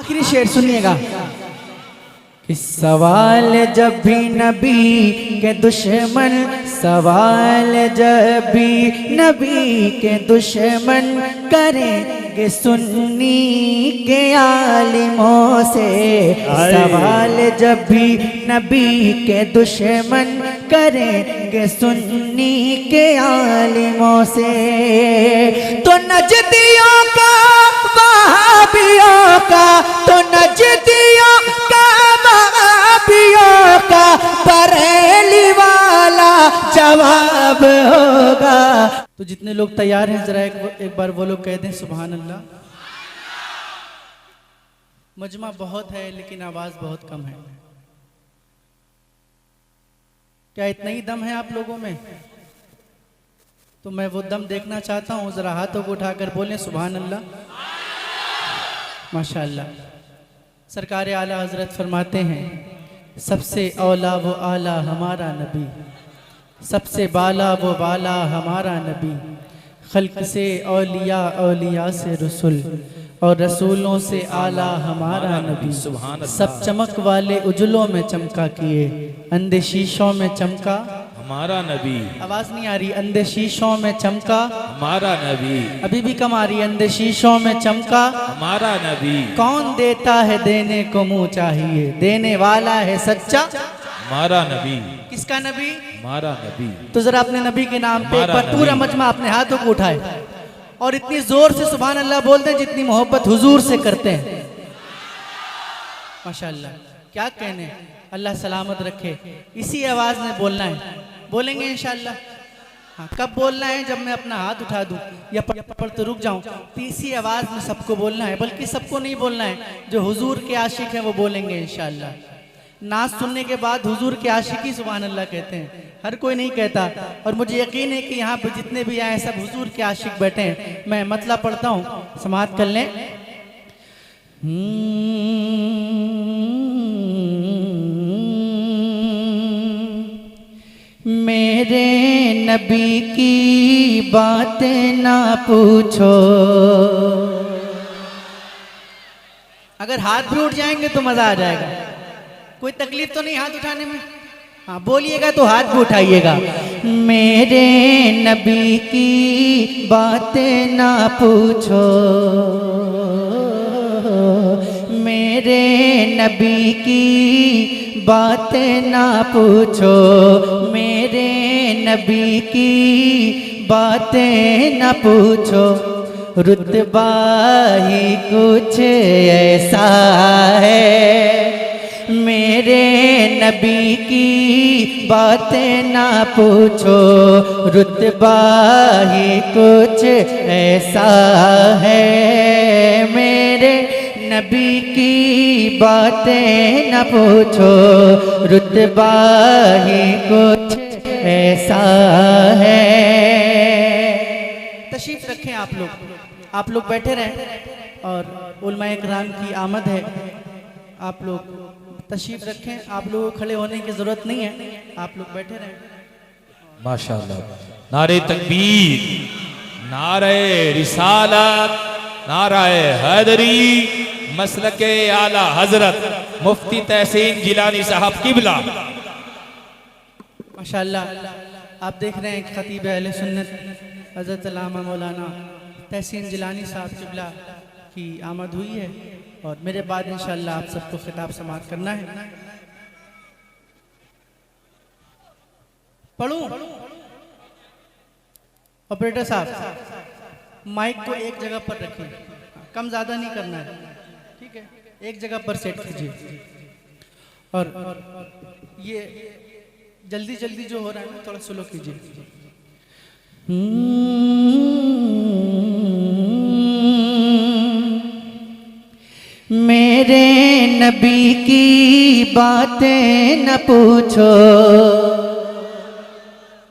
आखिरी शेर सुनिएगा कि सवाल जब भी नबी के दुश्मन, सवाल जब भी नबी के दुश्मन करेंगे सुन्नी के आलिमों से, सवाल जब भी नबी के दुश्मन करेंगे सुन्नी के आलिमों से, तो नजदियों का वहाबियों का, तो नजदियों का वहाबियों का बरेली वाला जवाब होगा। तो जितने लोग तैयार हैं जरा एक बार वो लोग कह दें सुभान अल्लाह। मजमा बहुत है लेकिन आवाज बहुत कम है। क्या इतना ही दम है आप लोगों में? तो मैं वो दम देखना चाहता हूँ, जरा हाथों को उठाकर बोलें सुभान अल्लाह, माशाअल्लाह। सरकार आला हजरत फरमाते हैं सबसे औला वो आला हमारा नबी, सबसे बाला वो बाला हमारा नबी, खल्क से औलिया औलिया से रसूल और रसूलों से आला हमारा नबी, सब चमक वाले उजलों में चमका किए, अंधे शीशों में चमका हमारा नबी। आवाज नहीं आ रही। अंधे शीशों में चमका हमारा नबी। अभी भी कम आ रही। अंधे शीशों में चमका हमारा नबी। कौन देता है देने को मुंह चाहिए, देने वाला है सच्चा हमारा नबी। किसका नबी? हमारा नबी। तो जरा अपने नबी के नाम पे एक बार पूरा मजमा अपने हाथों को उठाए और इतनी जोर से सुभान अल्लाह बोलते हैं जितनी मोहब्बत हुजूर से करते हैं। माशाअल्लाह, क्या कहने। अल्लाह सलामत रखे। इसी आवाज में बोलना है, बोलेंगे इंशाअल्लाह। हाँ, कब बोलना है? जब मैं अपना हाथ उठा दूं या पर तो रुक जाऊं। तो इसी आवाज में सबको बोलना है, बल्कि सबको नहीं बोलना है, जो हुजूर के आशिक हैं वो बोलेंगे इंशाअल्लाह। नाच सुनने के बाद हुजूर के आशिक ही सुभान अल्लाह कहते हैं, हर कोई नहीं कहता। और मुझे यकीन है कि यहाँ पे जितने भी आए सब हुजूर के आशिक बैठे हैं। मैं मतलब पढ़ता हूँ, समाअत कर लें। मेरे नबी की बातें ना पूछो। अगर हाथ भी उठ जाएंगे तो मजा आ जाएगा। कोई तकलीफ तो नहीं हाथ उठाने में? हाँ, बोलिएगा तो हाथ भी उठाइएगा। मेरे नबी की बातें ना पूछो, मेरे नबी की बातें ना पूछो, मेरे नबी की बातें ना पूछो, रुतबा ही कुछ ऐसा है। मेरे नबी की बातें ना पूछो, रुतबा ही कुछ ऐसा है। मेरे नबी की बातें न पूछो, रुतबा ही कुछ ऐसा है। तशरीफ रखें आप लोग बैठे रहें और उलमाए किराम की आमद है। आप लोग तशरीफ रखें, आप लोगों को खड़े होने की जरूरत नहीं है, आप लोग बैठे रहें। माशाअल्लाह। नारे तकबीर, नारे रिसालत, नारे हैदरी, मसलके आला हजरत मुफ्ती तहसीन जिलानी साहब किबला। माशाअल्लाह, आप देख रहे हैं खतीब अहले सुन्नत हजरत अल्लामा मौलाना तहसीन जिलानी साहब किबला की आमद हुई है और मेरे बाद इंशाअल्लाह आप सबको खिताब समाअत करना है। पढ़ूं? ऑपरेटर साहब माइक को एक जगह पर रखिए, कम ज्यादा नहीं करना है, ठीक है? एक जगह पर सेट कीजिए। और ये जल्दी जल्दी जो हो रहा है ना, थोड़ा स्लो कीजिए। मेरे नबी की बातें न पूछो,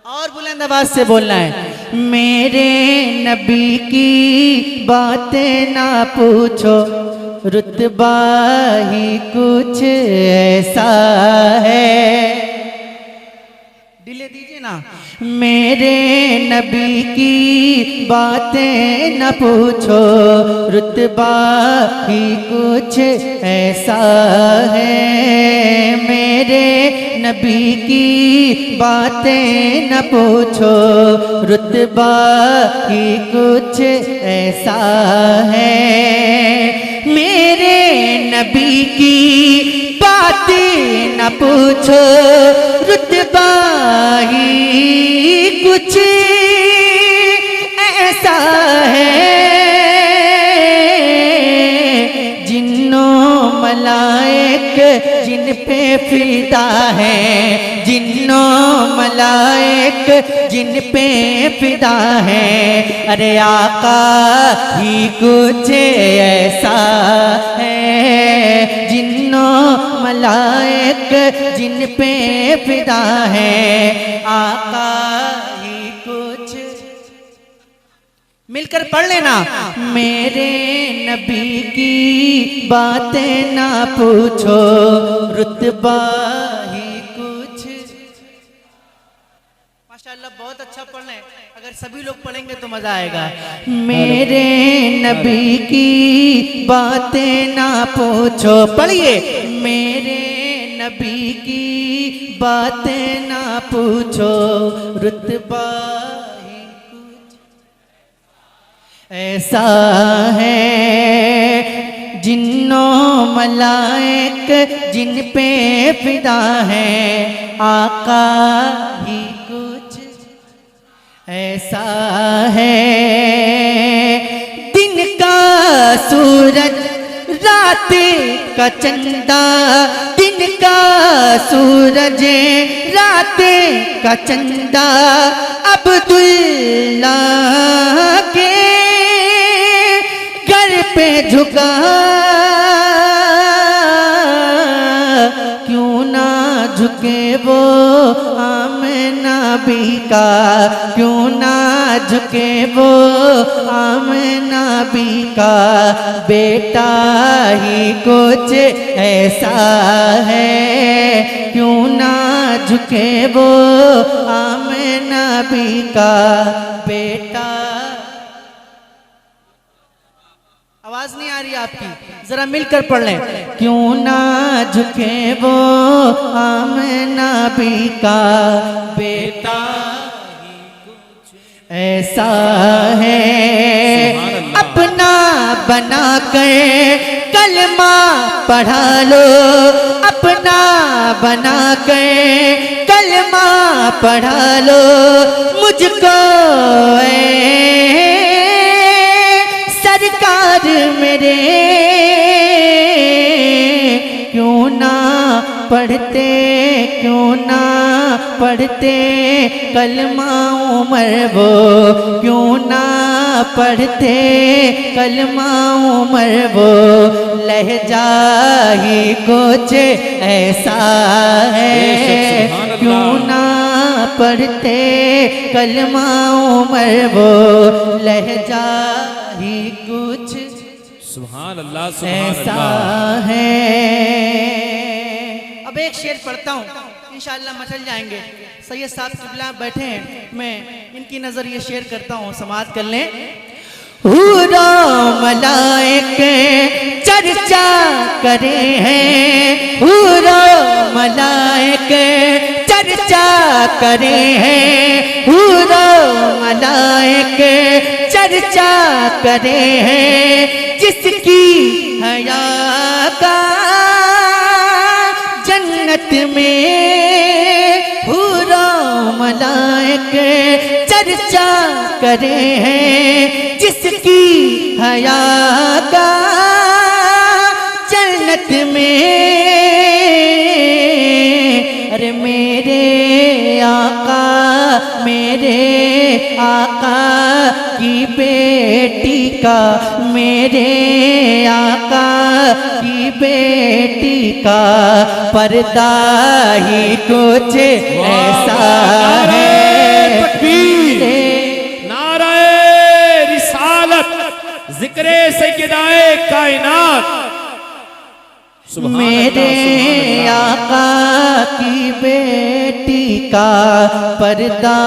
और बुलंद आवाज से बोलना है। मेरे नबी की बातें ना पूछो, रुतबा ही कुछ ऐसा है। डिले दीजिए ना। मेरे नबी की बातें न पूछो, रुतबा ही कुछ ऐसा है। मेरे नबी की बातें न पूछो, रुतबा ही कुछ ऐसा है। मेरे नबी की बातें न पूछो, रुतबा ही कुछ ऐसा है। जिन्नों मलाइक जिन पे फिदा है, जिन्नों मलाइक जिन पे फिदा है। अरे आका ही कुछ ऐसा है। जिन्नों मलाइक जिन पे फिदा है, आका ही कुछ। मिलकर पढ़ लेना। मेरे नबी की बातें ना पूछो, रुतबा ही कुछ। माशाल्लाह बहुत अच्छा पढ़ रहे हैं। अगर सभी लोग पढ़ेंगे तो मजा आएगा। मेरे नबी की बातें ना पूछो, पढ़िए। मेरे नबी की बातें ना पूछो, रुतबा ही कुछ ऐसा है। जिन्नों मलाइक जिन पे फिदा है, आका ही कुछ ऐसा है। दिन का सूरज रात का चंदा, दिन का सूरज रात का चंदा, अब्दुल्ला के घर पे झुका। क्यों ना झुके वो आमना भी का, क्यों ना झुके वो आमना भी का। बेटा ही कुछ ऐसा है। क्यों ना झुके वो आमना भी का बेटा। आवाज नहीं आ रही आपकी, जरा मिलकर पढ़ लें। क्यों ना झुके वो आमना भी का बेटा ऐसा है। अपना बना कर कलमा पढ़ा लो, अपना बना कर कलमा पढ़ा लो। मुझको सरकार मेरे क्यों ना पढ़ते, क्यों ना पढ़ते कलमा उमर वो, क्यों ना पढ़ते कलमा उमर वो। लहजा ही कुछ ऐसा है। क्यों ना पढ़ते कलमा उमर वो, लहजा ही कुछ सुभान अल्लाह, सुभान ऐसा अल्लाह है। अब एक शेर पढ़ता हूँ, इंशाअल्लाह मचल जाएंगे। सैयद साहब किबला बैठे हैं, मैं इनकी नजर ये शेर करता हूँ, समाअत कर लें। हुरा मलाइक चर्चा करे हैं, हुरा मलाइक चर्चा करे हैं, हुरा मलाइक चर्चा करे हैं। जिसकी हया का जन्नत में हुरा मलाइक चर्चा करे हैं। जिसकी हया का जन्नत में। अरे मेरे आका की बेटी का, मेरे आका की बेटी का पर्दा ही कुछ ऐसा है। नाराए रिसालत, जिक्रे सैयदाए कायनात। मेरे आका की बेटी का पर्दा।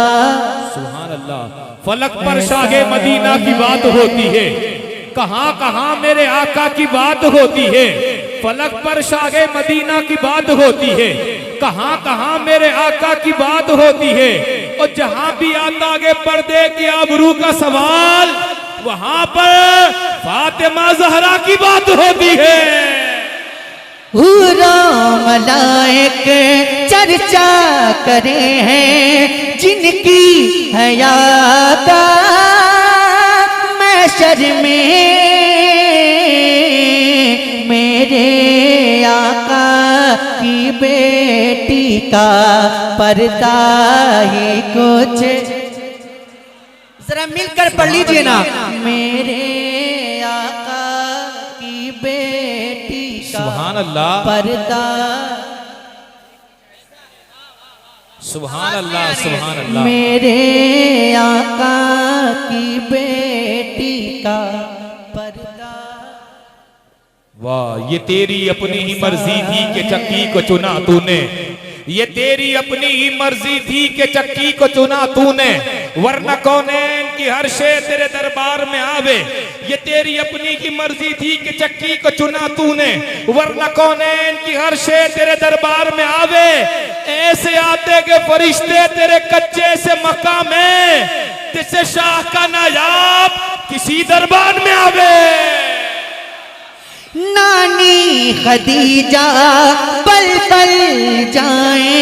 सुभान अल्लाह। फलक पर शागे मदीना की बात होती है, कहां कहां मेरे आका की बात होती है। फलक पर शागे मदीना की बात होती है, कहां कहां मेरे आका की बात होती है। और जहां भी आता आगे पर्दे की आबरू का सवाल, वहां पर फातिमा ज़हरा की बात होती है। हूरो मलाइक चर्चा करे हैं जिनकी हया का महशर में मेरे आका की बेटी का पर्दा ही कुछ। जरा मिलकर पढ़ लीजिए ना, मेरे आका की बेटी का सुभान अल्लाह, पर्दा। सुभान अल्लाह, सुभान अल्लाह। मेरे आका की बेटी का पर्दा। वाह, ये तेरी अपनी ही मर्जी थी कि चक्की को चुना तूने। ये तेरी अपनी ही मर्जी थी कि चक्की को चुना तूने, वरना कौनैन की हर शे तेरे दरबार में आवे। ये तेरी अपनी की मर्जी थी कि चक्की को चुना तूने, वरना कौनैन की हर शे तेरे दरबार में आवे। ऐसे आते के फरिश्ते तेरे कच्चे से मक्का में, जिससे शाह का नायाब किसी दरबार में आवे। नानी खदीजा पल पल जाए,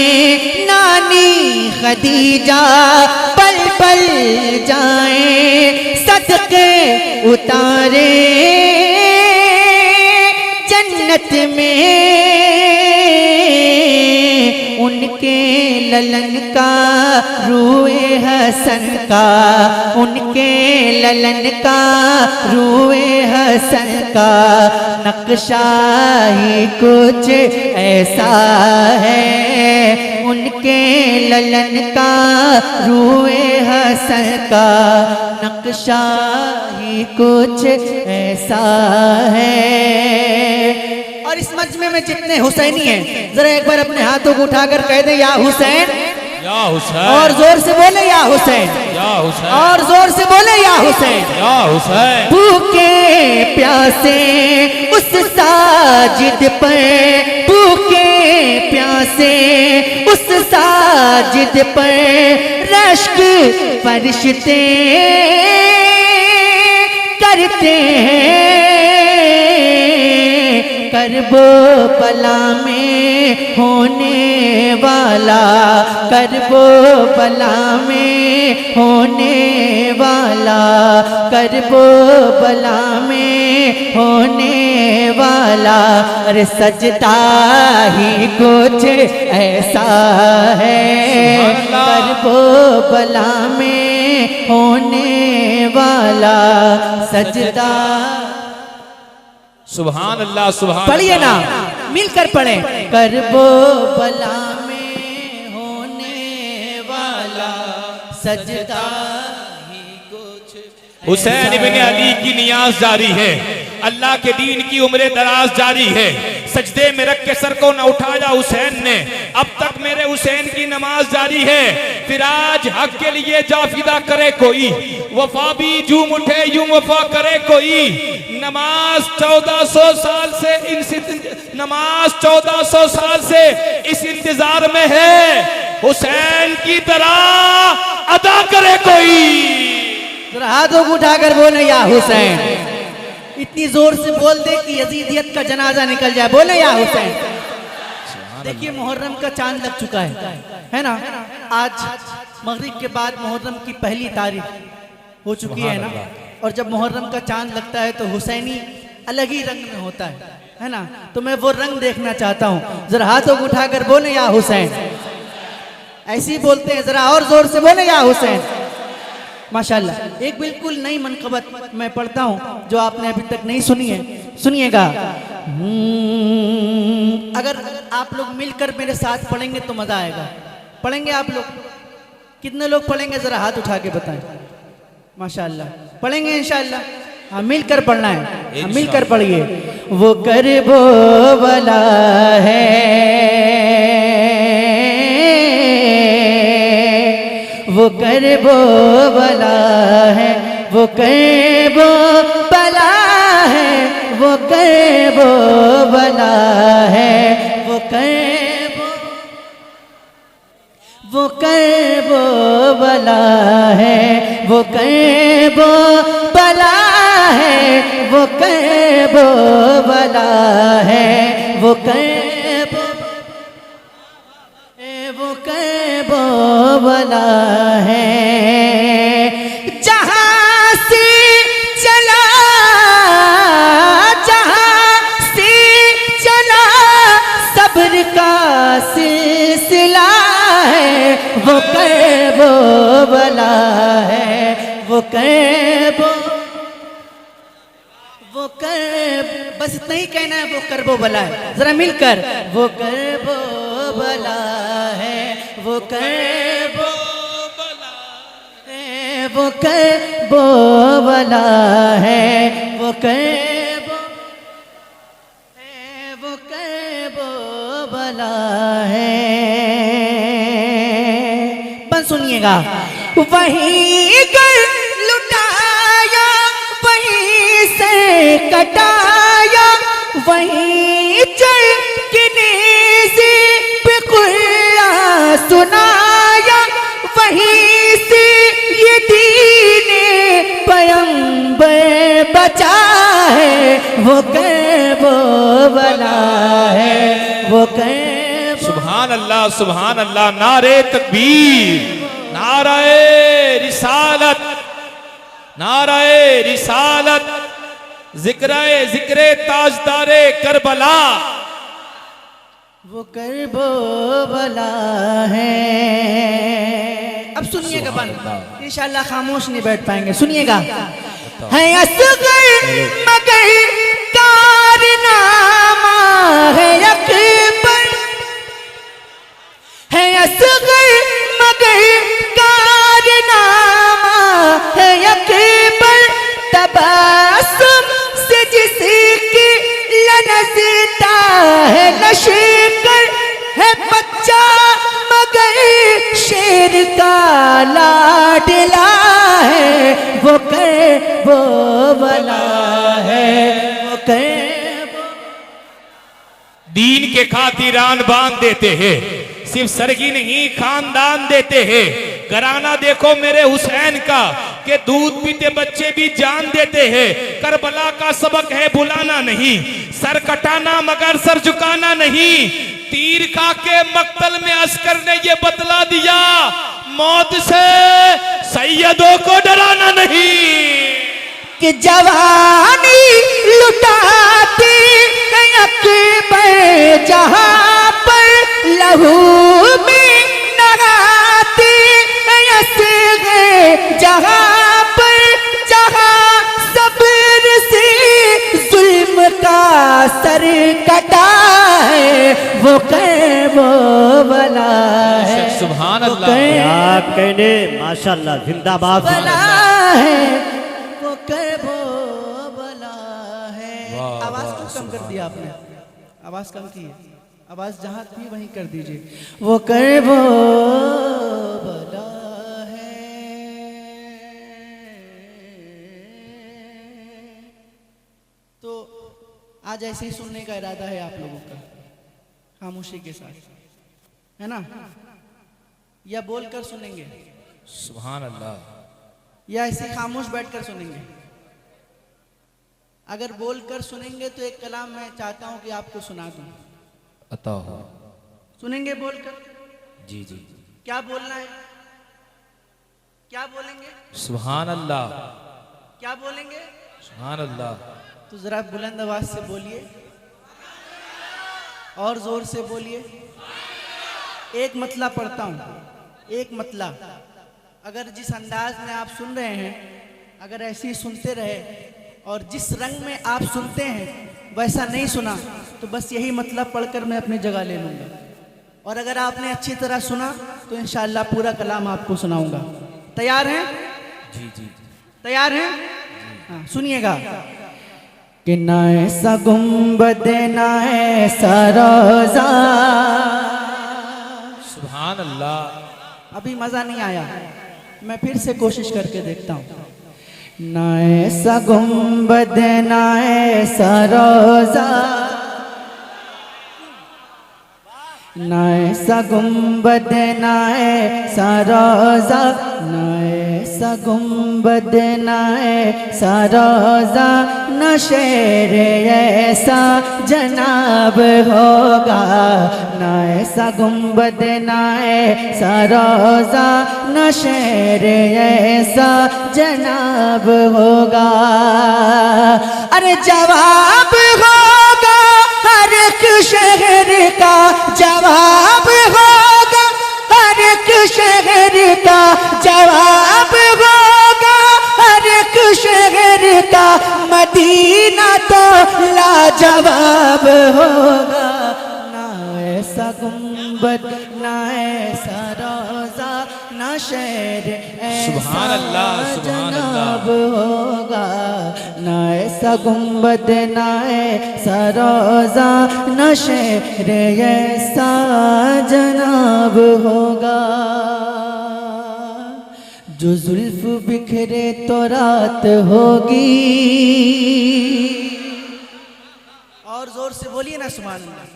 नानी खदीजा पल पल जाए, सदके उतारे जन्नत में उनके ललन का रूए हसन का, उनके ललन का रूए हसन का नक्शा ही कुछ ऐसा है। उनके ललन का रूए हसन का नक्शा ही कुछ ऐसा है। और इस मजमे में जितने हुसैनी हैं, जरा एक बार अपने हाथों को उठाकर कह दे या हुसैन, या हुसैन। और जोर से बोले या हुसैन, या हुसैन। और जोर से बोले या हुसैन, या हुसैन। भूखे प्यासे उस साजिद पर, भूखे प्यासे उस साजिद पर रश्क फरिश्ते करते हैं। करबो बला में होने वाला, करबो बला में होने वाला, करबो बला में होने वाला। अरे सजदा ही कुछ ऐसा है, करबो बला में होने वाला सजदा। सुभान अल्लाह, सुभान। पढ़िए ना, मिलकर पढ़ें। करबो बला में होने वाला सजदा ही कुछ। हुसैन इब्ने अली की नियाज जारी है, अल्लाह के दीन की उम्र दराज जारी है। सजदे में रख के सर को न उठाया हुसैन ने, अब तक मेरे हुसैन की नमाज जारी है। फिर आज हक के लिए जाफिदा करे कोई, वफा भी झूम उठे यूं वफा करे कोई। नमाज 1400 साल से नमाज 1400 साल से इस इंतजार में है, हुसैन की तरह अदा करे कोई। जरा हाथों को उठाकर बोले या हुसैन, इतनी जोर से बोल दे कि यजीदियत का जनाजा निकल जाए। बोले या हुसैन। देखिए मुहर्रम का चांद लग चुका है ना। आज मगरिब के बाद मुहर्रम की पहली तारीख हो चुकी है ना। और जब मुहर्रम का चांद लगता है तो हुसैनी अलग ही रंग में होता है ना। तो मैं वो रंग देखना चाहता हूँ। जरा हाथों को उठाकर बोले या हुसैन। ऐसे ही बोलते हैं, जरा और जोर से बोले या हुसैन। माशाल्लाह। एक बिल्कुल नई मनकबत मैं पढ़ता हूँ जो आपने अभी तक नहीं सुनी है, सुनिएगा। अगर आप लोग मिलकर मेरे साथ पढ़ेंगे तो मजा आएगा। पढ़ेंगे आप लोग? कितने लोग पढ़ेंगे जरा हाथ उठा के बताएं। माशाल्लाह, पढ़ेंगे इंशाल्लाह। हाँ, मिलकर पढ़ना है। हाँ, मिलकर पढ़िए। वो करबो वाला है वो करबो बला है, वो करबो बला है, वो करबो बला है, वो करबो, वो करबो बला है, वो करबो बला है, वो करबो बला है, वो करबो, वो करबो बला है। जहाँ से चला, जहाँ से चला सब्र का सिलसिला है, वो करबो बला है, वो करबो, वो कर, बस इतना ही कहना है, वो करबो बला है, जरा मिलकर, वो करबो बला है, वो करबो बला है, वो करबो बला है, वो करबो है, वो करबो बला है। बस सुनिएगा, वहीं कर लुटाया, वहीं से कटाया, वहीं चढ़ के नेज़े पे कुर्रा सुनाया, वहीं से ये दीने पैगंबर बचा है, वो करबो बला है, वो करबो। सुभान अल्लाह, सुभान अल्लाह। नारे तकबीर, नाराए रिसालत, नाराए रिसालत, जिक्राए जिक्रे ताजदारे करबला, वो करबो बला है। अब सुनिएगा बंद, इंशाल्लाह खामोश नहीं बैठ पाएंगे, सुनिएगा। है असगर मगर कारनामा है अकबर, है असगर मगर कारनामा है अकबर, तबस्सुम से जिसकी लनज़ता है लश्कर, है बच्चा मगर शेर का लाडला है, वो करबो बला है, वो करबो। दीन के खातिरान बांध देते हैं, सिर्फ सरगी नहीं खानदान देते हैं। घराना देखो मेरे हुसैन का, कि दूध पीते बच्चे भी जान देते हैं। करबला का सबक है बुलाना नहीं, सर कटाना मगर सर झुकाना नहीं। तीर खा के मक्तल में अस्कर ने ये बतला दिया, मौत से सैयदों को डराना नहीं। कि जवानी लुटाती अकबर जहाँ पर लहू में नहाती, असग़र जहाँ पर जहाँ सब्र से जुल्म का सर कटा है, वो करबो बला है। सुभान अल्लाह, क्या कहने, माशाल्लाह, जिंदाबाद। बला है, वो करबो बला है। आवाज क्यों कम कर दिया आपने? आवाज कम की है, आवाज जहां थी वहीं कर दीजिए। वो करबो बला है। तो आज ऐसे ही सुनने का इरादा है आप लोगों का, खामोशी के साथ, है ना? या बोलकर सुनेंगे, सुभान अल्लाह, या ऐसे खामोश बैठकर सुनेंगे? अगर बोलकर सुनेंगे तो एक कलाम मैं चाहता हूं कि आपको सुना दूं। अता हो। सुनेंगे बोलकर? जी जी। क्या बोलना है? क्या बोलेंगे? सुभान अल्लाह, क्या बोलेंगे? सुभान अल्लाह। तो जरा बुलंद आवाज से बोलिए, और जोर से बोलिए। एक मतला पढ़ता हूं, एक मतला। अगर जिस अंदाज में आप सुन रहे हैं, अगर ऐसे ही सुनते रहे और जिस रंग में आप सुनते हैं वैसा नहीं सुना, तो बस यही मतलब पढ़कर मैं अपनी जगह ले लूँगा। और अगर आपने अच्छी तरह सुना तो इंशाअल्लाह पूरा कलाम आपको सुनाऊंगा। तैयार हैं? जी जी। तैयार हैं? हाँ, सुनिएगा। कि ना ऐसा गुंबद ना ऐसा रोज़ा। सुभान अल्लाह। अभी मज़ा नहीं आया, मैं फिर से कोशिश करके देखता हूँ। ना ऐसा गुंबद ना ऐसा रोजा, ना ऐसा गुंबद ना ऐसा रोजा, ना ऐसा गुंबद ना ऐसा रोजा, न शेर ऐसा जनाब होगा। ना ऐसा गुंबद ना ऐसा रोजा, न शेर ऐसा जनाब होगा। अरे जवाब होगा हर एक शहर का, जवाब होगा हर एक शहर का, जवाब होगा हर एक शहर का। मदीना तो लाजवाब होगा। ना ऐसा गुंबद ना ऐसा रोजा, ना शहर सुभान ऐसा अल्लाह, सुभान जनाब होगा। ना ऐसा गुंबद ना ऐसा रोजा, ना शहर ऐसा जनाब होगा। जो जुल्फ बिखरे तो रात होगी। और जोर से बोलिए ना सुभान अल्लाह।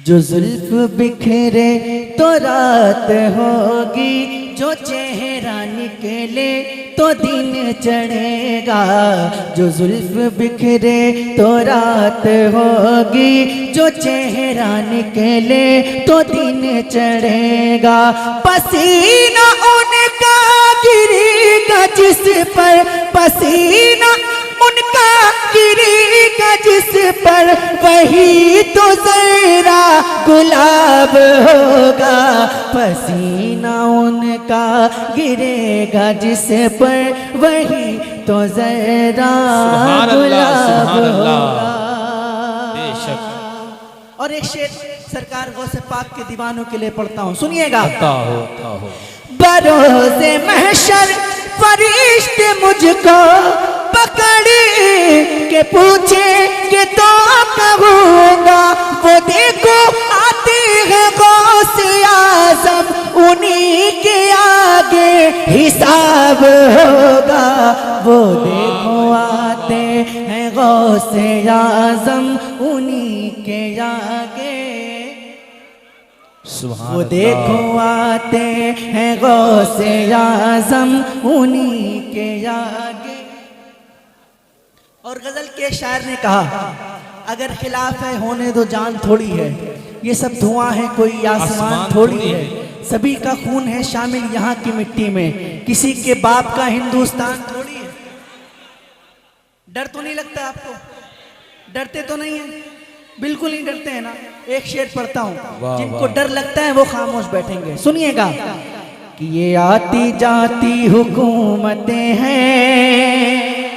जो जुल्फ बिखरे तो रात होगी, जो चेहरा निकले तो दिन चढ़ेगा। जो जुल्फ बिखरे तो रात होगी, जो चेहरा निकले तो दिन चढ़ेगा। पसीना उनका गिरेगा जिस पर, पसीना उनका गिरेगा जिस पर, वही तो जरा गुलाब होगा। पसीना उनका गिरेगा जिस पर, वही तो जरा गुलाब होगा। बेशक। और एक शेर सरकार गौसे पाक के दीवानों के लिए पढ़ता हूँ, सुनिएगा। हो। बरोज़े महशर फरिश्ते मुझको पकड़ के पूछेंगे तो कहूँगा, वो देखो आते हैं गौसे आज़म, उन्हीं के आगे हिसाब होगा। वो देखो आते हैं गौसे आज़म, उन्हीं के आगे। वो देखो आते हैं गौसे आज़म, उन्हीं के आगे। और गजल के शायर ने कहा, अगर खिलाफ है होने दो जान थोड़ी है, ये सब धुआं है कोई आसमान थोड़ी है। सभी का खून है शामिल यहाँ की मिट्टी में, किसी के बाप का हिंदुस्तान थोड़ी है। डर तो नहीं लगता आपको? डरते तो नहीं है? बिल्कुल नहीं डरते हैं ना। एक शेर पढ़ता हूँ, जिनको डर लगता है वो खामोश बैठेंगे, सुनिएगा। कि ये आती जाती हुकूमतें हैं,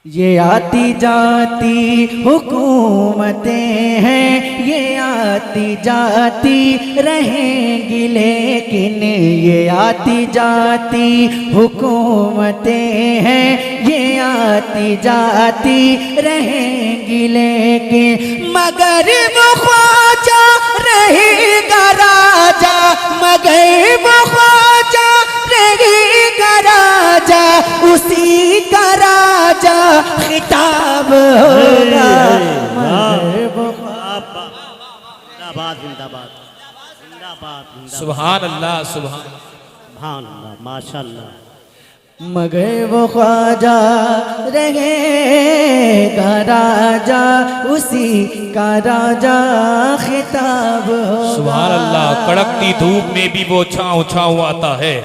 ये आती जाती हुकूमतें हैं, ये आती जाती रहेंगी लेकिन, ये आती जाती हुकूमतें हैं, ये आती जाती रहेंगी लेकिन, मगर वो ख्वाजा रहेगा राजा, मगर वो ख्वाजा रहेगा राजा, उसी का राजा खिताब होगा। जिंदाबाद जिंदाबाद जिंदाबाद। सुभान अल्लाह, सुभान अल्लाह, माशाअल्लाह। मगर वो ख्वाजा रहेगा राजा, उसी का राजा खिताब होगा। सुभान अल्लाह। कड़कती धूप में भी वो छाँव छाँव आता है,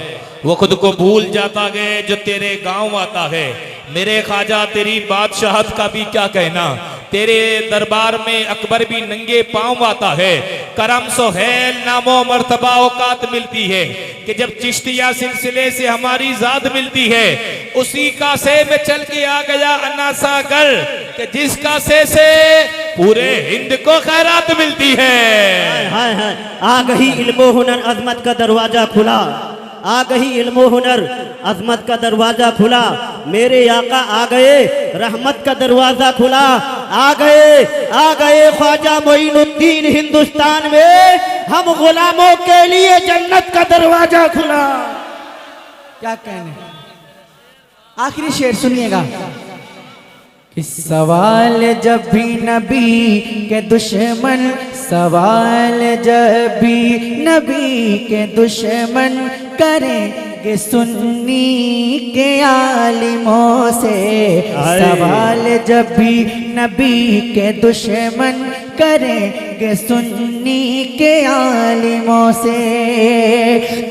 वो खुद को भूल जाता है जो तेरे गांव आता है। मेरे ख्वाजा तेरी बादशाहत का भी क्या कहना, तेरे दरबार में अकबर भी नंगे पांव आता है। करम सोहेल नामो मर्तबा औकात मिलती है कि जब चिश्तिया सिलसिले से हमारी जात मिलती है, उसी कासे में चल के आ गया अन्ना सागर कि जिस कासे से पूरे हिंद को खैरात मिलती है। हाय हाय, आ गई इल्मो हुनर अजमत का दरवाजा खुला, आ गई इल्म हुनर, अजमत का दरवाजा खुला, मेरे आका आ गए, रहमत का दरवाजा खुला, आ गए ख्वाजा मोइनुद्दीन हिंदुस्तान में, हम गुलामों के लिए जन्नत का दरवाजा खुला। क्या कहने, आखिरी शेर सुनिएगा। कि सवाल जब भी नबी के दुश्मन, सवाल जब भी नबी के दुश्मन करेंगे सुन्नी के आलिमों से, सवाल जब भी नबी के दुश्मन करेंगे सुन्नी के आलिमों से,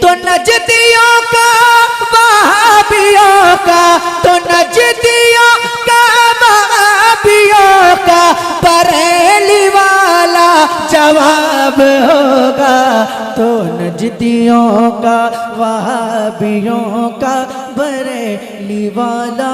तो नजदियों का वहाबियों का, तो नजदियों का वहाबियों का बरेली वाला जवाब होगा, तो नजदियों का वहाबियों का बरेली वाला